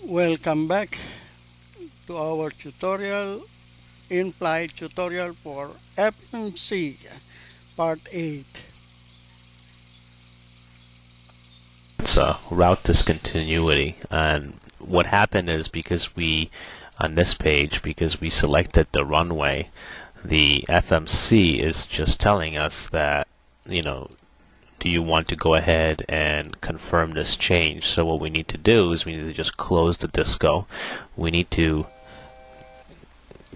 Welcome back to our tutorial, in-flight tutorial for FMC, part 8. It's a route discontinuity, and what happened is because on this page, because we selected the runway, the FMC is just telling us that, do you want to go ahead and confirm this change? So what we need to do is we need to just close the disco. We need to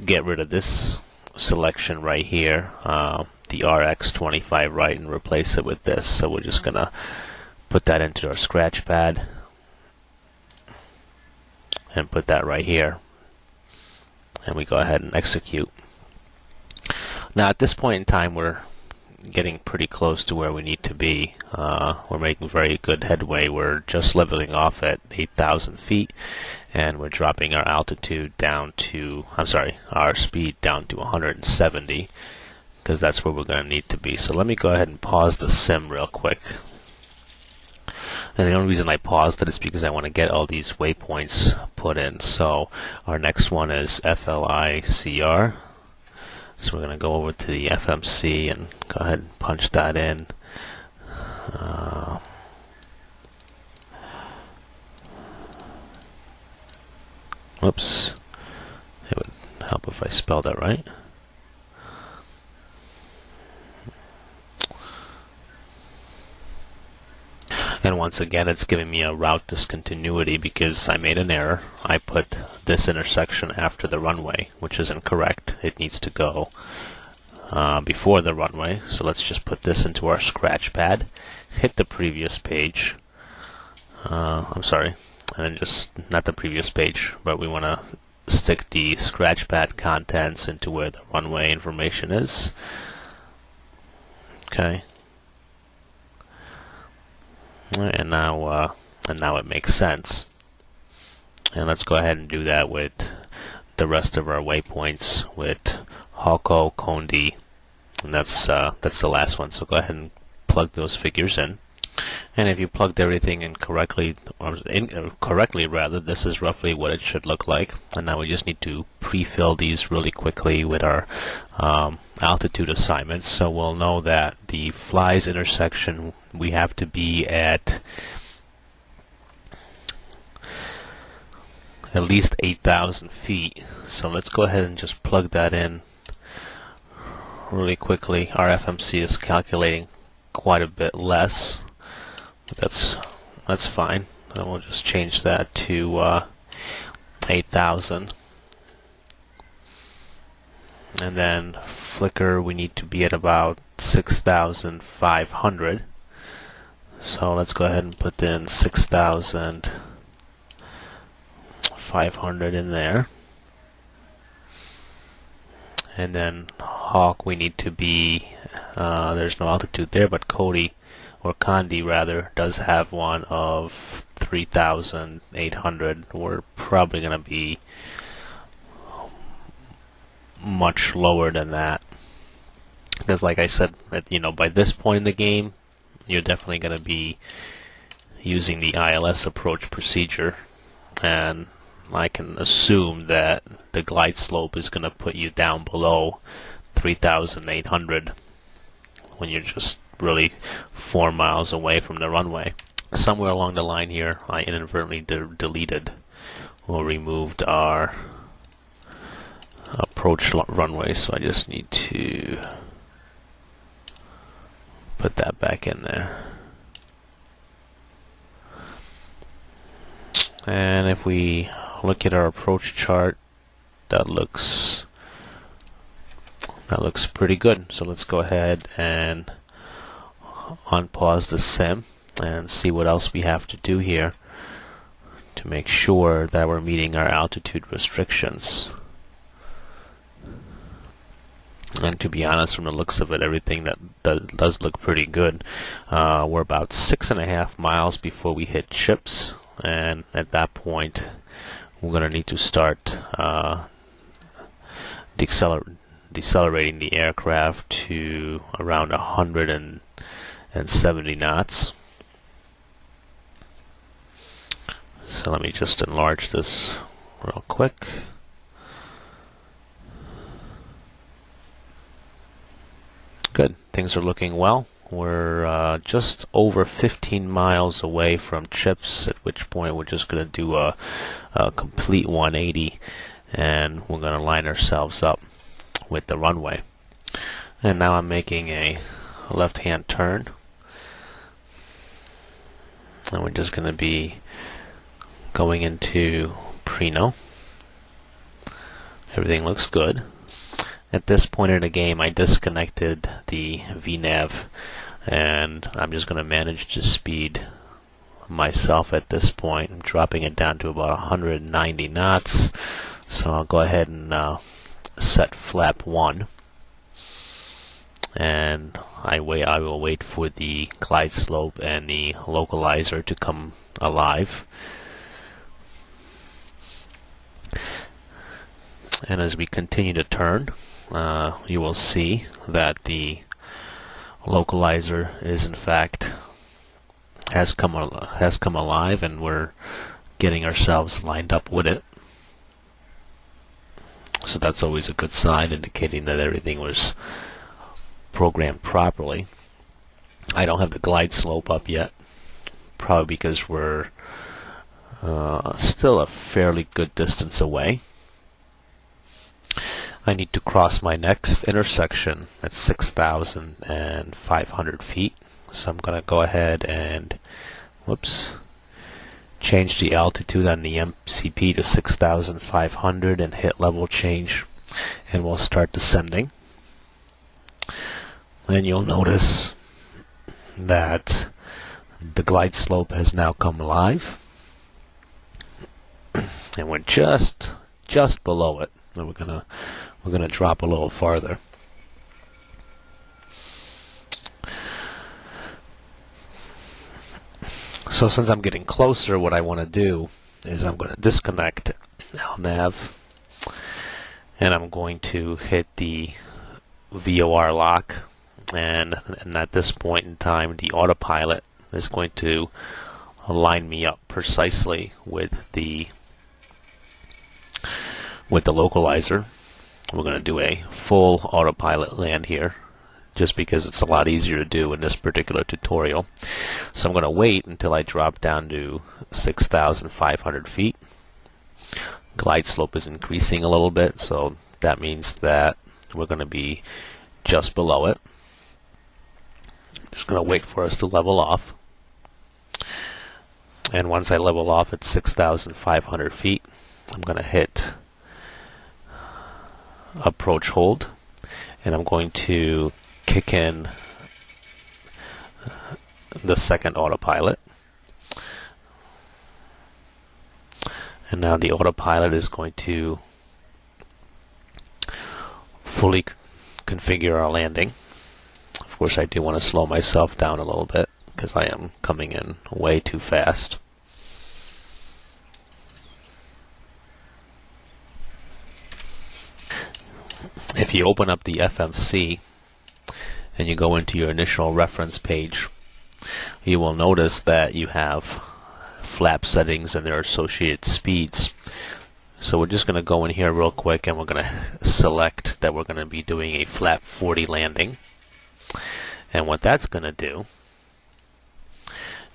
get rid of this selection right here, the RX25 right, and replace it with this. So we're just gonna put that into our scratch pad and put that right here, and we go ahead and execute. Now at this point in time, we're getting pretty close to where we need to be. We're making very good headway. We're just leveling off at 8,000 feet, and we're dropping our altitude down to, our speed down to 170, because that's where we're going to need to be. So let me go ahead and pause the sim real quick. And the only reason I paused it is because I want to get all these waypoints put in. So our next one is FLICR. So we're going to go over to the FMC and go ahead and punch that in. Whoops. It would help if I spelled that right. And once again, it's giving me a route discontinuity because I made an error. I put this intersection after the runway, which is incorrect. It needs to go before the runway. So let's just put this into our scratch pad, hit the previous page. And then just, not the previous page, but we want to stick the scratch pad contents into where the runway information is. Okay. And now it makes sense. And let's go ahead and do that with the rest of our waypoints with Hoko, Kondi, and that's the last one. So go ahead and plug those figures in. And if you plugged everything in correctly, or incorrectly rather, this is roughly what it should look like. And now we just need to pre-fill these really quickly with our altitude assignments. So we'll know that the flies intersection, we have to be at least 8,000 feet. So let's go ahead and just plug that in really quickly. Our FMC is calculating quite a bit less, but that's fine. And we'll just change that to 8,000. And then flicker, we need to be at about 6,500. So let's go ahead and put in 6,500 in there. And then Hawk, we need to be, there's no altitude there, but Cody, or Condi rather, does have one of 3,800. We're probably going to be much lower than that, because like I said, by this point in the game, you're definitely going to be using the ILS approach procedure, and I can assume that the glide slope is going to put you down below 3,800 when you're just really 4 miles away from the runway. Somewhere along the line here, I inadvertently deleted or removed our approach runway, so I just need to put that back in there. And if we look at our approach chart, that looks pretty good. So let's go ahead and unpause the sim and see what else we have to do here to make sure that we're meeting our altitude restrictions. And to be honest, from the looks of it, everything that does look pretty good. We're about 6.5 miles before we hit chips, and at that point we're going to need to start decelerating the aircraft to around 170 knots. So let me just enlarge this real quick. Good. Things are looking well. We're just over 15 miles away from chips, at which point we're just going to do a complete 180, and we're going to line ourselves up with the runway. And now I'm making a left-hand turn, and we're just going to be going into Preno. Everything looks good. At this point in the game, I disconnected the VNAV, and I'm just going to manage the speed myself at this point. I'm dropping it down to about 190 knots, so I'll go ahead and set flap 1, and I will wait for the glide slope and the localizer to come alive. And as we continue to turn, you will see that the localizer is in fact has come alive, and we're getting ourselves lined up with it. So that's always a good sign, indicating that everything was programmed properly. I don't have the glide slope up yet, probably because we're still a fairly good distance away. I need to cross my next intersection at 6,500 feet. So I'm going to go ahead and change the altitude on the MCP to 6,500 and hit level change, and we'll start descending. And you'll notice that the glide slope has now come alive, and we're just below it. And we're gonna drop a little farther. So since I'm getting closer, what I want to do is I'm going to disconnect LNAV, and I'm going to hit the VOR lock, and at this point in time the autopilot is going to line me up precisely with the localizer. We're going to do a full autopilot land here, just because it's a lot easier to do in this particular tutorial. So I'm going to wait until I drop down to 6,500 feet. Glide slope is increasing a little bit, so that means that we're going to be just below it. Just going to wait for us to level off. And once I level off at 6,500 feet, I'm going to hit approach hold, and I'm going to kick in the second autopilot. And now the autopilot is going to fully configure our landing. Of course, I do want to slow myself down a little bit because I am coming in way too fast. If you open up the FMC and you go into your initial reference page, you will notice that you have flap settings and their associated speeds. So we're just going to go in here real quick, and we're going to select that we're going to be doing a flap 40 landing. And what that's going to do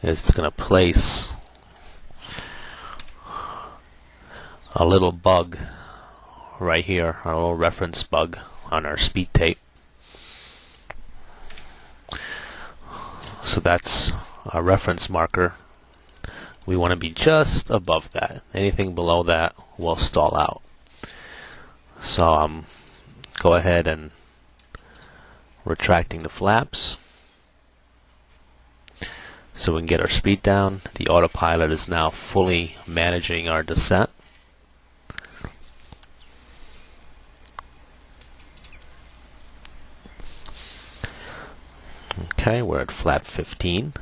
is it's going to place a little bug right here, a little reference bug on our speed tape. So that's our reference marker. We want to be just above that. Anything below that will stall out. So go ahead and retracting the flaps so we can get our speed down. The autopilot is now fully managing our descent. Okay, we're at flap 15.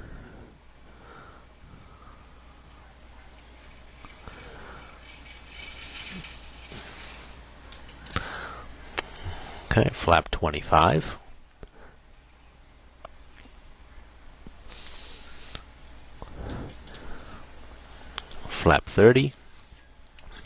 Okay, flap 25. flap 30.